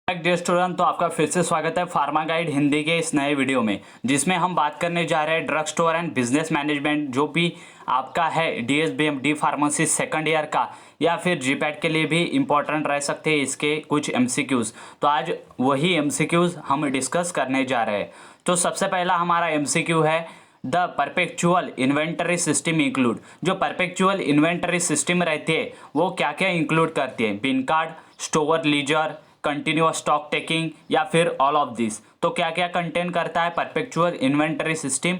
Dear student, तो आपका फिर से स्वागत है फार्मा गाइड हिंदी के इस नए वीडियो में, जिसमें हम बात करने जा रहे हैं drug store and business management, जो भी आपका है डीएसबीएम डी फार्मेसी सेकंड ईयर का या फिर जीपैट के लिए भी इम्पोर्टेंट रह सकते हैं इसके कुछ एमसीक्यूज़। तो आज वही एमसीक्यूज़ हम डिस्कस करने जा रहे हैं। तो सबसे पहला हमारा एमसीक्यू है the perpetual inventory system include. जो परपेचुअल इन्वेंटरी सिस्टम रहती है वो क्या क्या इंक्लूड करती है? Bin card, store ledger, continuous stock taking या फिर ऑल ऑफ दिस। तो क्या क्या कंटेन करता है perpetual inventory system?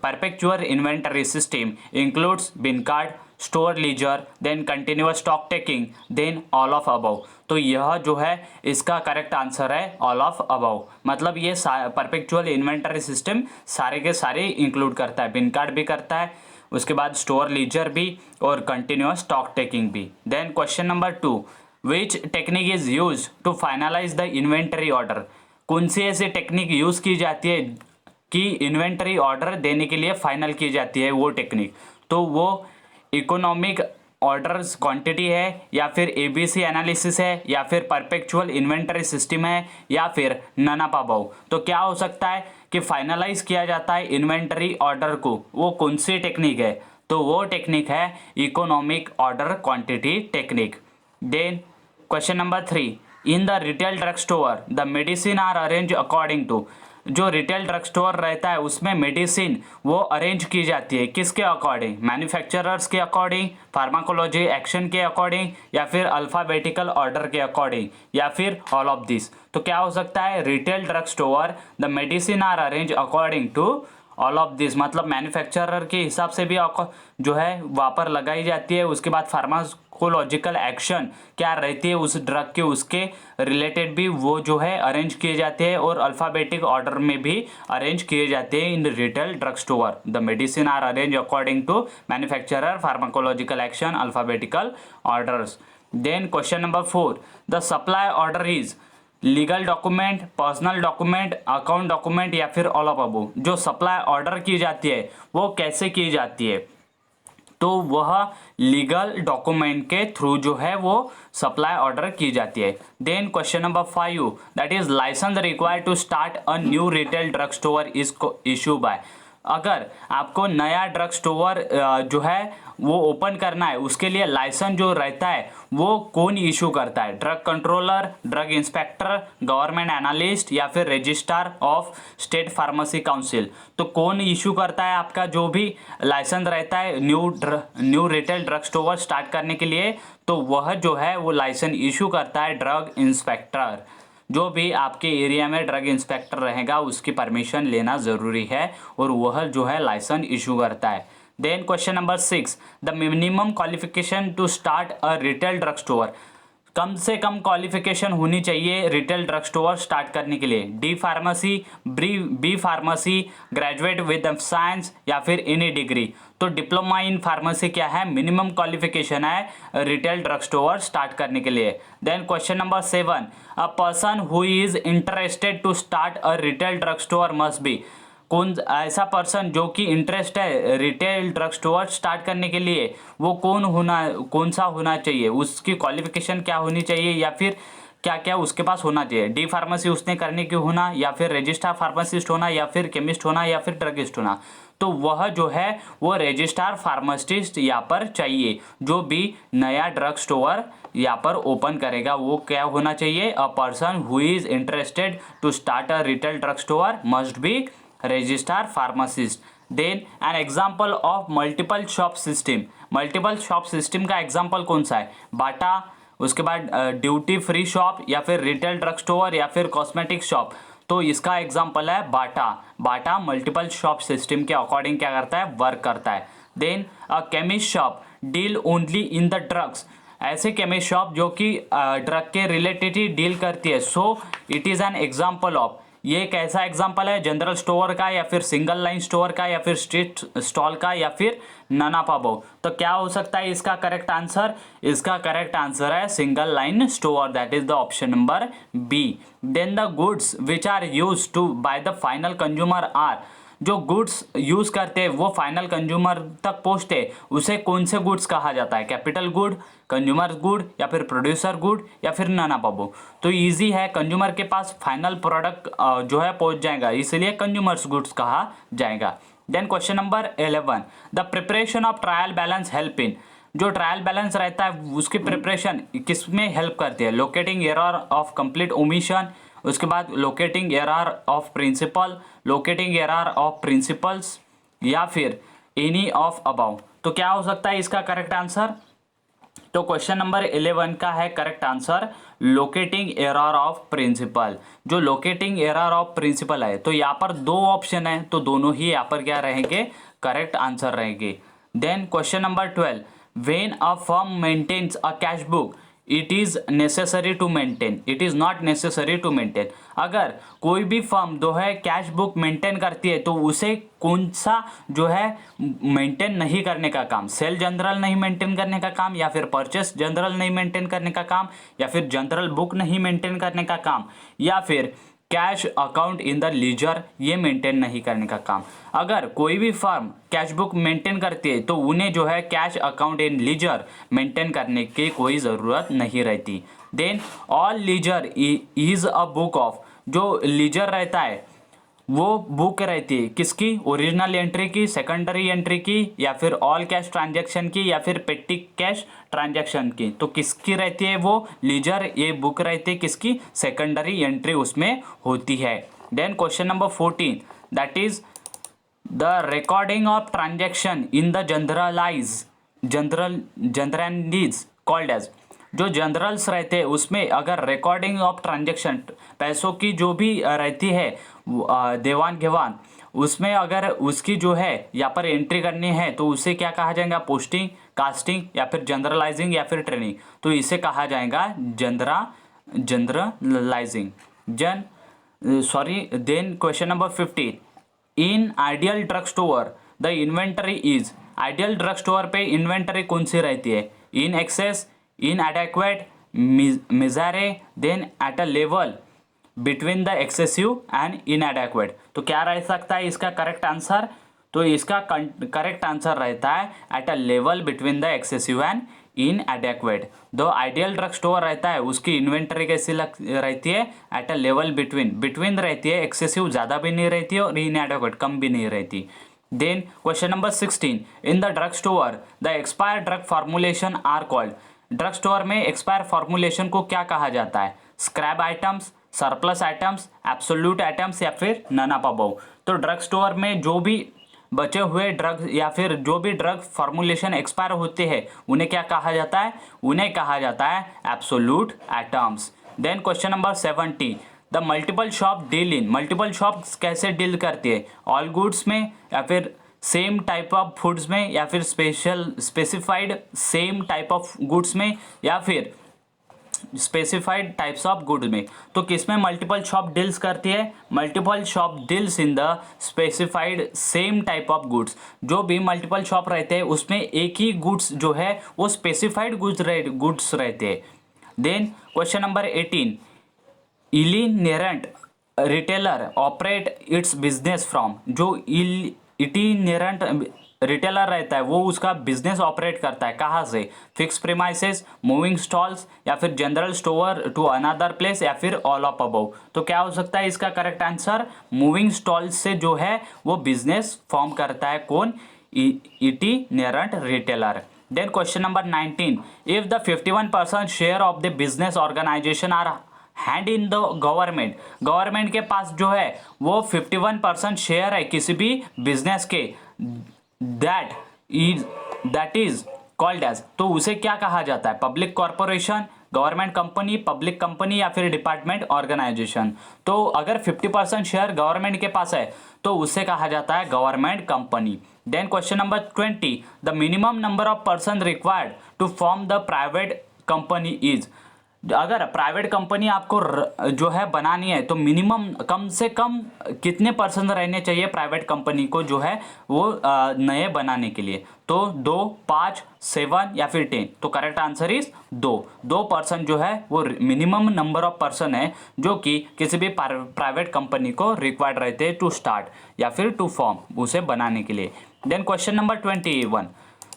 Perpetual inventory system includes bin card, store ledger, then continuous stock taking, then all of above. तो यह जो है इसका करेक्ट आंसर है ऑल ऑफ अबव। मतलब ये परपेचुअल इन्वेंटरी सिस्टम सारे के सारे इंक्लूड करता है, बिन कार्ड भी करता है, उसके बाद स्टोर लीजर भी और कंटिन्यूअस स्टॉक टेकिंग भी। Then question number 2, which technique is use to finalize the inventory order? कौन सी ऐसी टेक्निक यूज की जाती है कि इन्वेंटरी ऑर्डर देने के लिए फाइनल की जाती है वो टेक्निक? तो वो इकोनॉमिक ऑर्डर्स क्वांटिटी है या फिर एबीसी एनालिसिस है या फिर परपेचुअल इन्वेंटरी सिस्टम है या फिर नन ऑफ अबव। तो क्या हो सकता है कि फाइनलाइज किया जाता है इन्वेंटरी ऑर्डर को, वो कौन सी टेक्निक है? तो वो टेक्निक है economic order quantity technique. Then question number 3, in the retail drug store the medicine are arrange according to. जो रिटेल ड्रग स्टोर रहता है उसमें मेडिसिन वो अरेंज की जाती है किसके अकॉर्डिंग? मैन्युफैक्चरर्स के अकॉर्डिंग, फार्माकोलॉजी एक्शन के अकॉर्डिंग या फिर अल्फ़ाबेटिकल ऑर्डर के अकॉर्डिंग या फिर ऑल ऑफ दिस। तो क्या हो सकता है? Retail drug store the medicine are arrange according to all of this. मतलब मैन्युफैक्चरर के हिसाब से भी जो है वहाँ पर लगाई जाती है। उसके बाद फार्माकोलॉजिकल एक्शन क्या रहती है उस ड्रग के, उसके रिलेटेड भी वो जो है अरेंज किए जाते हैं और अल्फ़ाबेटिक ऑर्डर में भी अरेंज किए जाते हैं in retail drug store. The medicine are arrange according to manufacturer, pharmacological action, alphabetical orders. Then question number 4, the supply order is legal document, personal document, account document या फिर all of above. जो supply order की जाती है वो कैसे की जाती है? तो वह लीगल डॉक्यूमेंट के थ्रू जो है वो सप्लाई ऑर्डर की जाती है। Then question number 5, that is license required to start a new retail drug store is issue by. अगर आपको नया ड्रग स्टोर जो है वो ओपन करना है, उसके लिए लाइसेंस जो रहता है वो कौन इशू करता है? Drug controller, drug inspector, government analyst या फिर registrar of state pharmacy council. तो कौन इशू करता है आपका जो भी लाइसेंस रहता है new retail drug store start करने के लिए? तो वह जो है वो लाइसेंस इशू करता है ड्रग इंस्पेक्टर। जो भी आपके एरिया में ड्रग इंस्पेक्टर रहेगा उसकी परमिशन लेना ज़रूरी है और वह जो है लाइसेंस इशू करता है। Then question number 6, the minimum qualification to start a retail drug store. कम से कम क्वालिफिकेशन होनी चाहिए रिटेल ड्रग स्टोर स्टार्ट करने के लिए? D pharmacy, B pharmacy, graduate with science या फिर एनी डिग्री। तो डिप्लोमा इन फार्मेसी क्या है? मिनिमम क्वालिफिकेशन है रिटेल ड्रग स्टोर स्टार्ट करने के लिए। Then question number 7, a person who is interested to start a retail drug store must be. कौन ऐसा पर्सन जो कि इंटरेस्ट है रिटेल ड्रग स्टोर स्टार्ट करने के लिए, वो कौन सा होना चाहिए? उसकी क्वालिफिकेशन क्या होनी चाहिए या फिर क्या क्या उसके पास होना चाहिए? डी फार्मेसी उसने करने की होना या फिर रजिस्ट्रार फार्मासिस्ट होना या फिर केमिस्ट होना या फिर ड्रगिस्ट होना? तो वह जो है वो रजिस्ट्रार फार्मासिस्ट यहाँ पर चाहिए। जो भी नया ड्रग स्टोर यहाँ पर ओपन करेगा वो क्या होना चाहिए? A person who is interested to start a retail drug store must be registrar pharmacist. Then an example of multiple shop system. Multiple shop system का एग्जाम्पल कौन सा है? बाटा, उसके बाद ड्यूटी फ्री शॉप या फिर रिटेल ड्रग स्टोर या फिर कॉस्मेटिक शॉप। तो इसका एग्जाम्पल है Bata. Bata multiple shop system के अकॉर्डिंग क्या करता है? वर्क करता है। Then a chemist shop deal only in the drugs. ऐसे केमिस्ट शॉप जो कि ड्रग के रिलेटेड ही डील करती है। So it is an example of, ये कैसा एग्जाम्पल है? जनरल स्टोर का या फिर सिंगल लाइन स्टोर का या फिर स्ट्रीट स्टॉल का या फिर नन ऑफ अबव। तो क्या हो सकता है इसका करेक्ट आंसर? इसका करेक्ट आंसर है single line store, that is the option number B. Then the goods which are use to buy the final consumer are. जो गुड्स यूज़ करते हैं वो फाइनल कंज्यूमर तक पहुँचते उसे कौन से गुड्स कहा जाता है, कैपिटल गुड, कंज्यूमर गुड या फिर प्रोड्यूसर गुड या फिर नन ऑफ अबव। तो इजी है, कंज्यूमर के पास फाइनल प्रोडक्ट जो है पहुंच जाएगा, इसलिए कंज्यूमर्स गुड्स कहा जाएगा। Then question number 11, the preparation of trial balance help in, जो ट्रायल बैलेंस रहता है उसकी प्रिपरेशन किस में हेल्प करती है, locating error of complete omission, उसके बाद locating error of principle, locating error of principles या फिर एनी ऑफ अबाउ। तो क्या हो सकता है इसका करेक्ट आंसर? तो क्वेश्चन नंबर 11 का है correct answer locating error of principle. जो लोकेटिंग एरर ऑफ प्रिंसिपल है, तो यहाँ पर दो ऑप्शन है, तो दोनों ही यहाँ पर क्या रहेंगे, करेक्ट आंसर रहेंगे। Then question number 12, when a firm maintains a cash book it is necessary to maintain, it is not necessary to maintain. अगर कोई भी फर्म जो है कैश बुक मेंटेन करती है तो उसे कौन सा जो है मेंटेन नहीं करने का काम, सेल जनरल नहीं मेंटेन करने का काम, या फिर परचेस जनरल नहीं मेंटेन करने का काम, या फिर जनरल बुक नहीं मेंटेन करने का काम, या फिर cash account in the ledger ये मेंटेन नहीं करने का काम। अगर कोई भी फर्म कैश बुक मेंटेन करती है तो उन्हें जो है cash account in ledger maintain करने की कोई ज़रूरत नहीं रहती। Then all ledger is a book of, जो लीजर रहता है वो बुक रहती है किसकी, ओरिजिनल एंट्री की, सेकेंडरी एंट्री की, या फिर ऑल कैश ट्रांजैक्शन की, या फिर पेटी कैश ट्रांजैक्शन की। तो किसकी रहती है वो लीजर, ये बुक रहती है किसकी, सेकेंडरी एंट्री उसमें होती है। Then question number 14, that is the recording of transaction in the journal is called as, जो जनरल्स रहते हैं उसमें अगर रिकॉर्डिंग ऑफ ट्रांजैक्शन पैसों की जो भी रहती है देवान घेवान, उसमें अगर उसकी जो है यहाँ पर एंट्री करनी है तो उसे क्या कहा जाएगा, पोस्टिंग, कास्टिंग या फिर जनरलाइजिंग या फिर ट्रेनिंग। तो इसे कहा जाएगा journalising then question number 15, in ideal drug store the inventory is, ideal drug store पे इन्वेंटरी कौन सी रहती है, in excess, inadequate, meagre, then at a level between the excessive and inadequate। तो क्या रह सकता है इसका करेक्ट आंसर? तो इसका करेक्ट आंसर रहता है eight a level between the excessive and inadequate। दो आइडियल ड्रग स्टोर रहता है उसकी इन्वेंटरी कैसी रहती है, एट अ लेवल बिटवीन रहती है, एक्सेसिव ज़्यादा भी नहीं रहती है और inadequate कम भी नहीं रहती। Then question number 16, in the drug store the expired drug formulation are called, drug store में एक्सपायर फॉर्मुलेशन को क्या कहा जाता है, scrap items, surplus items, absolute items या फिर नन ऑफ अबव। तो ड्रग स्टोर में जो भी बचे हुए ड्रग या फिर जो भी ड्रग फॉर्मुलेशन एक्सपायर होते हैं उन्हें क्या कहा जाता है, उन्हें कहा जाता है absolute items. Then question number 17, the multiple shop deal in, multiple shop कैसे डील करती है, ऑल गुड्स में या फिर सेम टाइप ऑफ फूड्स में या फिर specified same type of goods में या फिर स्पेसिफाइड टाइप्स ऑफ गुड्स में। तो किसमें मल्टीपल शॉप डील्स करती है, multiple shop deals in the specified same type of goods. जो भी मल्टीपल शॉप रहते हैं उसमें एक ही गुड्स जो है वो स्पेसिफाइड गुड्स रहते हैं। Then question number 18, itinerant retailer operate its business from, जो इटिनेरेंट रिटेलर रहता है वो उसका बिजनेस ऑपरेट करता है कहाँ से, फिक्स प्रीमाइसेस, मूविंग स्टॉल्स या फिर general store to another place या फिर ऑल ऑफ अबव। तो क्या हो सकता है इसका करेक्ट आंसर, मूविंग स्टॉल्स से जो है वो बिजनेस फॉर्म करता है कौन, itinerant retailer. Then question number 19, if the 51% share of the business organisation are hand in the government, government के पास जो है वो 51% शेयर है किसी भी बिजनेस के, दैट इज कॉल्ड एज, तो उसे क्या कहा जाता है, public corporation, government company, public company या फिर डिपार्टमेंट ऑर्गेनाइजेशन। तो अगर 50% शेयर गवर्नमेंट के पास है तो उसे कहा जाता है government company. Then question number 20, the minimum number of person required to form the private company is, अगर प्राइवेट कंपनी आपको जो है बनानी है तो मिनिमम कम से कम कितने पर्सन रहने चाहिए प्राइवेट कंपनी को जो है वो नए बनाने के लिए? तो 2, 5, 7 या फिर 10। तो करेक्ट आंसर इज 2 पर्सन जो है वो मिनिमम नंबर ऑफ पर्सन है जो कि किसी भी प्राइवेट कंपनी को रिक्वायर्ड रहते हैं टू स्टार्ट या फिर टू फॉर्म उसे बनाने के लिए। Then question number 21,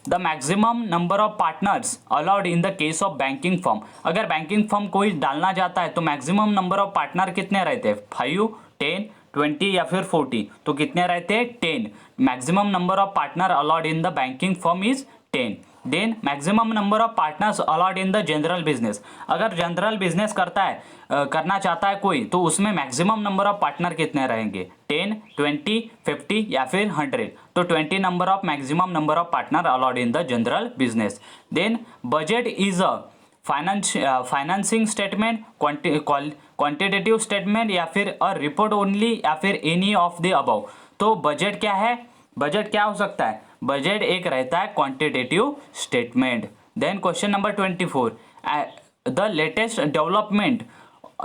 the maximum number of partners allowed in the case of banking firm. अगर बैंकिंग फर्म कोई डालना चाहता है तो मैक्सिमम नंबर ऑफ पार्टनर कितने रहते हैं? 5, 10, 20 या फिर 40। तो कितने रहते हैं? 10। Maximum number of partner allowed in the banking firm is 10। Then maximum number of partners allowed in the general business. अगर जनरल बिजनेस करना चाहता है कोई तो उसमें मैक्सिमम नंबर ऑफ पार्टनर कितने रहेंगे? 10, 20, 50 या फिर 100। तो 20 number of maximum number of partner allowed in the general business. Then budget is a financing statement, quantitative statement या फिर अ रिपोर्ट ओनली या फिर एनी ऑफ द अबव। तो बजट क्या है? बजट क्या हो सकता है? बजट एक रहता है quantitative statement. Then question number 24, the latest development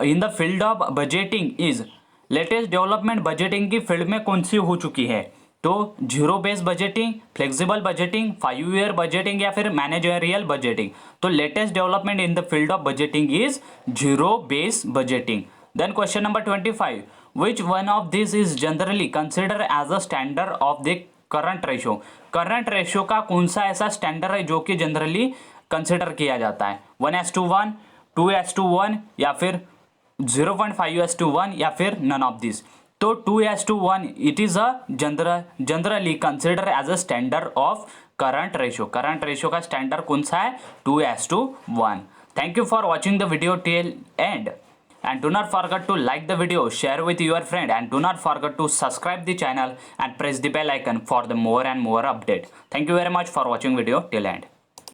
in the field of budgeting is. Latest development budgeting की फील्ड में कौन सी हो चुकी है? तो zero based budgeting, flexible budgeting, 5 year budgeting या फिर मैनेजरियल बजटिंग। तो latest development in the field of budgeting is zero based budgeting. Then question number 25, which one of this is generally consider as a standard of the current ratio. Current ratio का कौन सा ऐसा standard है जो कि generally consider किया जाता है? 1:1, 2:1 या फिर 0.5:1 या फिर नन ऑफ दिस। तो 2:1 it is a generally consider as a standard of current ratio. Current ratio का स्टैंडर्ड कौन सा है? 2:1। Thank you for watching the video till end. And do not forget to like the video, share with your friend, and do not forget to subscribe the channel and press the bell icon for the more and more update. Thank you very much for watching video till end.